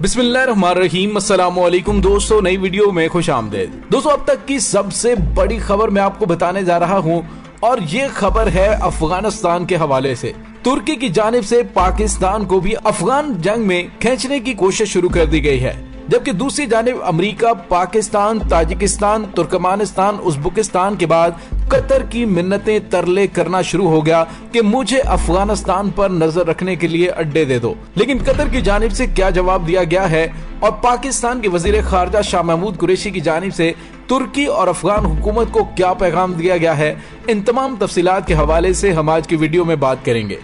बिस्मिल्लाहिर्रहमानिर्रहीम। अस्सलामुअलैकुम दोस्तों, नई वीडियो में खुश आमदीद। दोस्तों, अब तक की सबसे बड़ी खबर मैं आपको बताने जा रहा हूं और ये खबर है अफगानिस्तान के हवाले से। तुर्की की जानिब से पाकिस्तान को भी अफगान जंग में खींचने की कोशिश शुरू कर दी गई है, जबकि दूसरी जानिब America, Pakistan, Tajikistan, Turkmenistan, Uzbekistan के बाद कतर की मिन्नतें तरले करना शुरू हो गया कि मुझे अफगानिस्तान पर नजर रखने के लिए अड्डे दे दो। लेकिन कतर की जानिब से क्या जवाब दिया गया है और पाकिस्तान के वजीर खारजा शाह महमूद कुरैशी की जानिब से तुर्की और अफगान हुकूमत को क्या पैगाम दिया गया है, इन तमाम तफसीलात के हवाले से हम आज की वीडियो में बात करेंगे।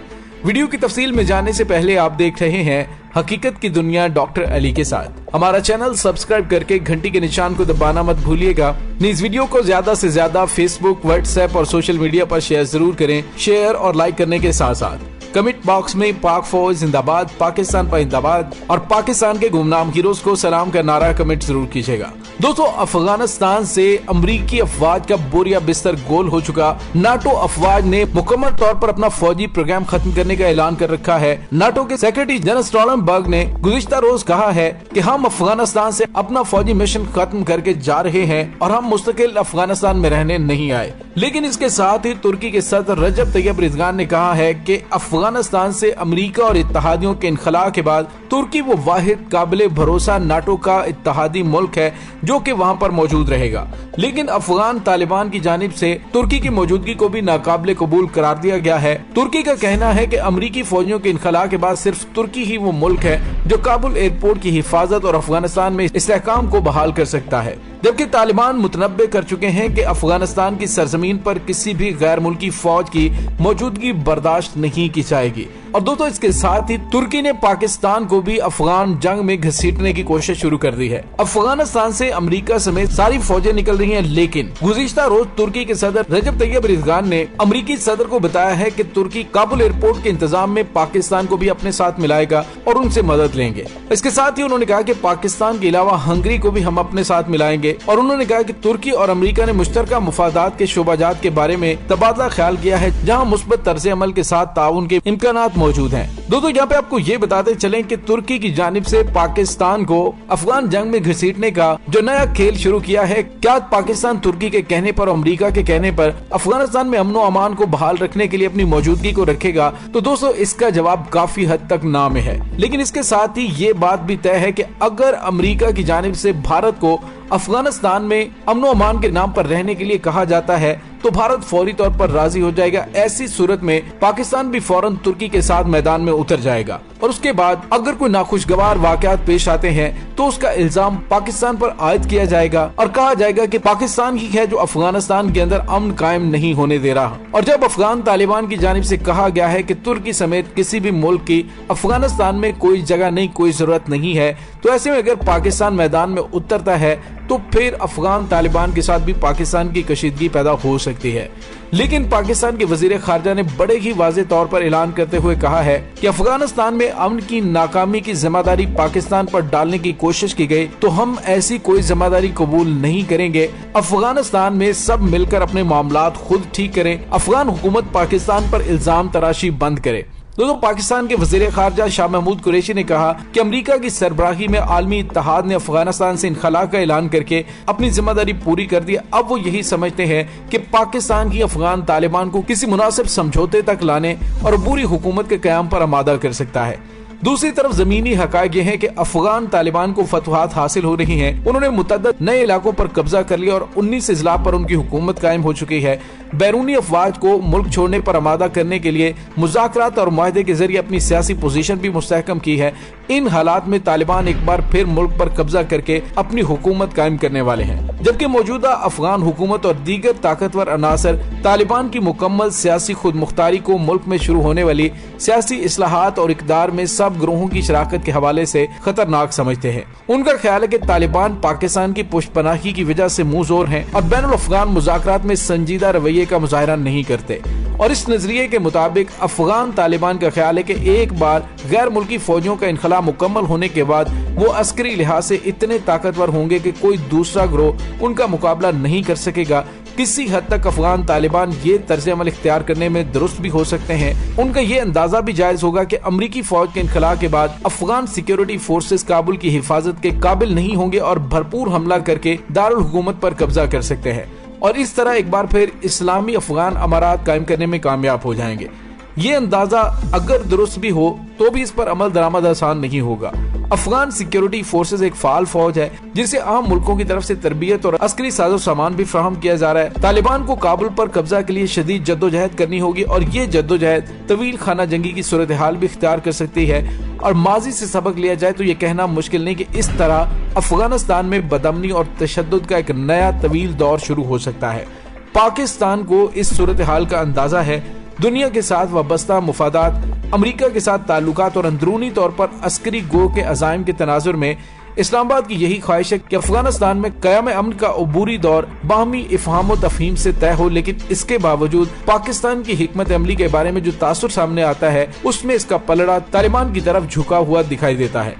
वीडियो की तफसील में जाने से पहले आप देख रहे हैं हकीकत की दुनिया डॉक्टर अली के साथ। हमारा चैनल सब्सक्राइब करके घंटी के निशान को दबाना मत भूलिएगा। इस वीडियो को ज्यादा से ज्यादा फेसबुक, व्हाट्सएप और सोशल मीडिया पर शेयर जरूर करें। शेयर और लाइक करने के साथ साथ कमेंट बॉक्स में पाक फौज जिंदाबाद, पाकिस्तान पर जिंदाबाद और पाकिस्तान के गुमनाम हीरोज को सलाम का नारा कमेंट जरूर कीजिएगा। दोस्तों, अफगानिस्तान से अमरीकी अफवाज का बोरिया बिस्तर गोल हो चुका। नाटो अफवाज ने मुकम्मल तौर पर अपना फौजी प्रोग्राम खत्म करने का ऐलान कर रखा है। नाटो के सेक्रेटरी जनरल स्टोलटनबर्ग ने गुज़िश्ता रोज कहा है कि हम अफगानिस्तान से अपना फौजी मिशन खत्म करके जा रहे हैं और हम मुस्तकिल अफगानिस्तान में रहने नहीं आए। लेकिन इसके साथ ही तुर्की के सदर रजब तैयब एर्दोगान ने कहा है कि अफगानिस्तान से अमेरिका और इत्तहादियों के इनखला के बाद तुर्की वो वाहिद काबिल भरोसा नाटो का इत्तहादी मुल्क है जो कि वहां पर मौजूद रहेगा। लेकिन अफगान तालिबान की जानिब से तुर्की की मौजूदगी को भी नाकाबिले कबूल करार दिया गया है। तुर्की का कहना है कि अमेरिकी फौजियों के इनखला के बाद सिर्फ तुर्की ही वो मुल्क है जो काबुल एयरपोर्ट की हिफाजत और अफगानिस्तान में इस्तेहकाम को बहाल कर सकता है, जबकि तालिबान मुतनब्बे कर चुके हैं कि अफगानिस्तान की सरजमीन पर किसी भी गैर मुल्की फौज की मौजूदगी बर्दाश्त नहीं की जाएगी। और दोस्तों, इसके साथ ही तुर्की ने पाकिस्तान को भी अफगान जंग में घसीटने की कोशिश शुरू कर दी है। अफगानिस्तान से अमेरिका समेत सारी फौजें निकल रही हैं, लेकिन गुज़िश्ता रोज तुर्की के सदर रजब तैयब एर्दोगान ने अमेरिकी सदर को बताया है कि तुर्की काबुल एयरपोर्ट के इंतजाम में पाकिस्तान को भी अपने साथ मिलाएगा और उनसे मदद लेंगे। इसके साथ ही उन्होंने कहा कि पाकिस्तान के अलावा हंगरी को भी हम अपने साथ मिलाएंगे और उन्होंने कहा कि तुर्की और अमेरिका ने मुश्तरका मुफादात के शोबाजात के बारे में तबादला ख्याल किया है, जहां मुस्बत तर्ज अमल के साथ ताउन के इम्कानात मौजूद हैं। दोस्तों, यहाँ पे आपको ये बताते चलें कि तुर्की की जानिब से पाकिस्तान को अफगान जंग में घसीटने का जो नया खेल शुरू किया है, क्या पाकिस्तान तुर्की के कहने पर, अमेरिका के कहने पर अफगानिस्तान में अमनो अमान को बहाल रखने के लिए अपनी मौजूदगी को रखेगा? तो दोस्तों, इसका जवाब काफी हद तक ना में है। लेकिन इसके साथ ही ये बात भी तय है कि अगर अमेरिका की जानिब से भारत को अफगानिस्तान में अमनो अमान के नाम पर रहने के लिए कहा जाता है तो भारत फौरी तौर पर राजी हो जाएगा। ऐसी सूरत में पाकिस्तान भी फौरन तुर्की के साथ मैदान में उतर जाएगा और उसके बाद अगर कोई नाखुशगवार वाकयात पेश आते हैं तो उसका इल्जाम पाकिस्तान पर आयद किया जाएगा और कहा जाएगा कि पाकिस्तान ही है जो अफगानिस्तान के अंदर अमन कायम नहीं होने दे रहा। और जब अफगान तालिबान की जानिब से कहा गया है कि तुर्की समेत किसी भी मुल्क की अफगानिस्तान में कोई जगह नहीं, कोई जरूरत नहीं है, तो ऐसे में अगर पाकिस्तान मैदान में उतरता है तो फिर अफगान तालिबान के साथ भी पाकिस्तान की कशीदगी पैदा हो सकती है। लेकिन पाकिस्तान के वजीर खारजा ने बड़े ही वाज़ेह तौर पर ऐलान करते हुए कहा है कि अफगानिस्तान में अमन की नाकामी की जिम्मेदारी पाकिस्तान पर डालने की कोशिश की गई तो हम ऐसी कोई जिम्मेदारी कबूल नहीं करेंगे। अफगानिस्तान में सब मिलकर अपने मामलात खुद ठीक करें। अफगान हुकूमत पाकिस्तान पर इल्जाम तराशी बंद करे। दोस्तों, पाकिस्तान के वजीर खारजा शाह महमूद कुरैशी ने कहा कि अमेरिका की सरबराही में आलमी इत्तेहाद ने अफगानिस्तान से इनखला का ऐलान करके अपनी जिम्मेदारी पूरी कर दी। अब वो यही समझते हैं कि पाकिस्तान ही अफगान तालिबान को किसी मुनासिब समझौते तक लाने और बुरी हुकूमत के क़याम पर आमादा कर सकता है। दूसरी तरफ जमीनी हकायक ये है कि अफगान तालिबान को फतवाहत हासिल हो रही हैं। उन्होंने मुतअद्दिद नए इलाकों पर कब्जा कर लिया और 19 अजला पर उनकी हुकूमत कायम हो चुकी है। बैरूनी अफवाज को मुल्क छोड़ने पर आमादा करने के लिए मुज़ाकरात और मुआहदे के जरिए अपनी सियासी पोजीशन भी मुस्तहकम की है। इन हालात में तालिबान एक बार फिर मुल्क पर कब्जा करके अपनी हुकूमत कायम करने वाले हैं, जबकि मौजूदा अफगान हुकूमत और दीगर ताकतवर अनासर तालिबान की मुकम्मल सियासी खुद मुख्तारी को मुल्क में शुरू होने वाली सियासी इस्लाहात और इक़दार में सब ग्रोहों की शराकत के हवाले से खतरनाक समझते हैं। उनका ख्याल है कि तालिबान पाकिस्तान की पुष्टपनाही की वजह से मुंहजोर हैं और बैनुल अफगान मुज़ाकरात में संजीदा रवैये का मुजाहरा नहीं करते। और इस नजरिए के मुताबिक अफगान तालिबान का ख्याल है कि एक बार गैर मुल्की फौजियों का इनखला मुकम्मल होने के बाद वो अस्करी लिहाज से इतने ताकतवर होंगे कि कोई दूसरा ग्रोह उनका मुकाबला नहीं कर सकेगा। किसी हद तक अफगान तालिबान ये तर्ज अमल इख्तियार करने में दुरुस्त भी हो सकते हैं। उनका ये अंदाजा भी जायज होगा कि अमरीकी फौज के इनखला के बाद अफगान सिक्योरिटी फोर्सेस काबुल की हिफाजत के काबिल नहीं होंगे और भरपूर हमला करके दारुल हुकूमत पर कब्जा कर सकते हैं और इस तरह एक बार फिर इस्लामी अफगान अमारात कायम करने में कामयाब हो जाएंगे। ये अंदाजा अगर दुरुस्त भी हो तो भी इस पर अमल दरामद आसान नहीं होगा। अफगान सिक्योरिटी फोर्सेस एक फाल फौज है जिसे आम मुल्कों की तरफ से तरबियत और अस्करी साजो सामान भी फराहम किया जा रहा है। तालिबान को काबुल पर कब्जा के लिए शदीद जद्दोजहद करनी होगी और ये जद्दोजहद तवील खाना जंगी की सूरत हाल भी इख्तियार कर सकती है और माजी से सबक लिया जाए तो ये कहना मुश्किल नहीं कि इस तरह अफगानिस्तान में बदअमनी और तशद्दुद का एक नया तवील दौर शुरू हो सकता है। पाकिस्तान को इस सूरत हाल का अंदाजा है। दुनिया के साथ वाबस्ता मुफादात, अमेरिका के साथ ताल्लुकात और अंदरूनी तौर पर अस्करी गो के अज़ाइम के तनाजुर में इस्लामाबाद की यही ख्वाहिश है कि अफगानिस्तान में क़याम अमन का अबूरी दौर बाहमी इफ़हाम व तफ़हीम से तय हो, लेकिन इसके बावजूद पाकिस्तान की हिकमत अमली के बारे में जो तासुर सामने आता है उसमें इसका पलड़ा तालिबान की तरफ झुका हुआ दिखाई देता है।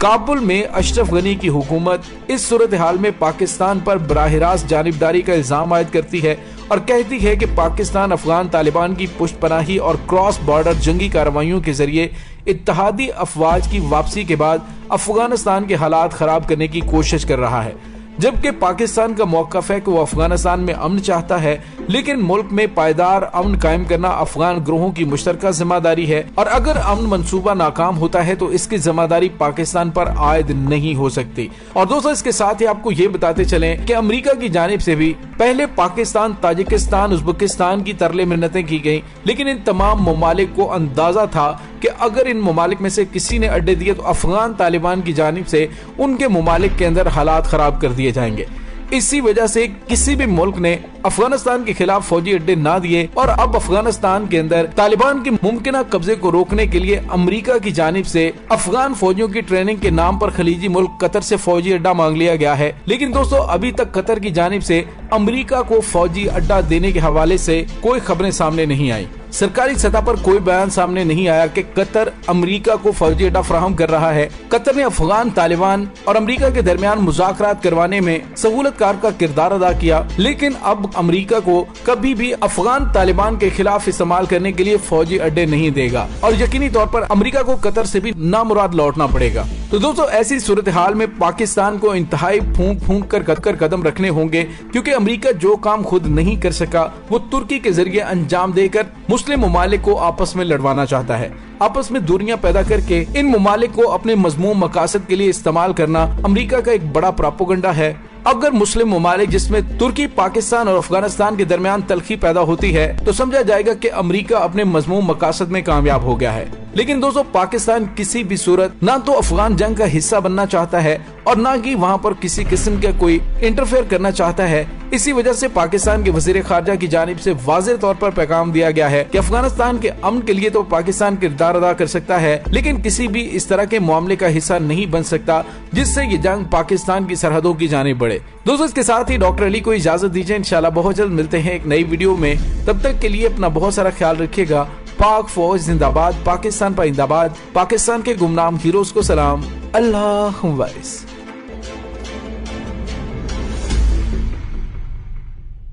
काबुल में अशरफ गनी की हुकूमत इस सूरत हाल में पाकिस्तान पर बराह रास्त जानिबदारी का इल्जाम आयद करती है और कहती है कि पाकिस्तान अफगान तालिबान की पुष्टपनाही और क्रॉस बॉर्डर जंगी कार्रवाइयों के जरिए इत्तेहादी अफवाज की वापसी के बाद अफगानिस्तान के हालात खराब करने की कोशिश कर रहा है, जबकि पाकिस्तान का मौक़िफ़ है कि वो अफगानिस्तान में अमन चाहता है, लेकिन मुल्क में पायदार अमन कायम करना अफगान ग्रोहों की मुश्तरका जिम्मेदारी है और अगर अमन मंसूबा नाकाम होता है तो इसकी जिम्मेदारी पाकिस्तान पर आयद नहीं हो सकती। और दोस्तों इसके साथ ही आपको ये बताते चलें कि अमेरिका की जानिब से भी पहले पाकिस्तान, ताजिकिस्तान, उज़्बेकिस्तान की तरले मिन्नतें की गयी, लेकिन इन तमाम ममालिक को अंदाजा था कि अगर इन ममालिक में से किसी ने अड्डे दिए तो अफगान तालिबान की जानिब से उनके ममालिक के अंदर हालात खराब कर दिए जाएंगे। इसी वजह से किसी भी मुल्क ने अफगानिस्तान के खिलाफ फौजी अड्डे ना दिए और अब अफगानिस्तान के अंदर तालिबान के मुमकिन कब्जे को रोकने के लिए अमेरिका की जानिब से अफगान फौजियों की ट्रेनिंग के नाम पर खलीजी मुल्क कतर से फौजी अड्डा मांग लिया गया है। लेकिन दोस्तों अभी तक कतर की जानिब से अमेरिका को फौजी अड्डा देने के हवाले से कोई खबरें सामने नहीं आई। सरकारी सतह पर कोई बयान सामने नहीं आया कि कतर अमेरिका को फौजी अड्डा फराहम कर रहा है। कतर ने अफगान तालिबान और अमेरिका के दरमियान मुज़ाकरात करवाने में सहूलतकार का किरदार अदा किया, लेकिन अब अमेरिका को कभी भी अफगान तालिबान के खिलाफ इस्तेमाल करने के लिए फौजी अड्डे नहीं देगा और यकीनी तौर पर अमेरिका को कतर से भी नामुराद लौटना पड़ेगा। तो दोस्तों ऐसी सूरत हाल में पाकिस्तान को इंतहाई फूंक कर कदम रखने होंगे, क्योंकि अमेरिका जो काम खुद नहीं कर सका वो तुर्की के जरिए अंजाम देकर मुस्लिम ममालिक को आपस में लड़वाना चाहता है। आपस में दूरियां पैदा करके इन ममालिक को अपने मजमूम मकासद के लिए इस्तेमाल करना अमेरिका का एक बड़ा प्रोपेगेंडा है। अगर मुस्लिम ममालिक जिसमें तुर्की, पाकिस्तान और अफगानिस्तान के दरमियान तलखी पैदा होती है तो समझा जाएगा कि अमेरिका अपने मजमूम मकासद में कामयाब हो गया है। लेकिन दोस्तों पाकिस्तान किसी भी सूरत ना तो अफगान जंग का हिस्सा बनना चाहता है और ना ही वहाँ पर किसी किस्म का कोई इंटरफेयर करना चाहता है। इसी वजह से पाकिस्तान के वजीर खारजा की जानिब से वाज़ेह तौर पर पैगाम दिया गया है कि अफगानिस्तान के अमन के लिए तो पाकिस्तान किरदार अदा कर सकता है, लेकिन किसी भी इस तरह के मामले का हिस्सा नहीं बन सकता जिससे ये जंग पाकिस्तान की सरहदों की जानिब बढ़े। दोस्तों इसके साथ ही डॉक्टर अली को इजाजत दीजिए, इंशाल्लाह बहुत जल्द मिलते हैं एक नई वीडियो में। तब तक के लिए अपना बहुत सारा ख्याल रखिएगा। पाक फौज जिंदाबाद, पाकिस्तान पाइंदाबाद, पाकिस्तान के गुमनाम हीरोज को सलाम, अल्लाह हुम्मा।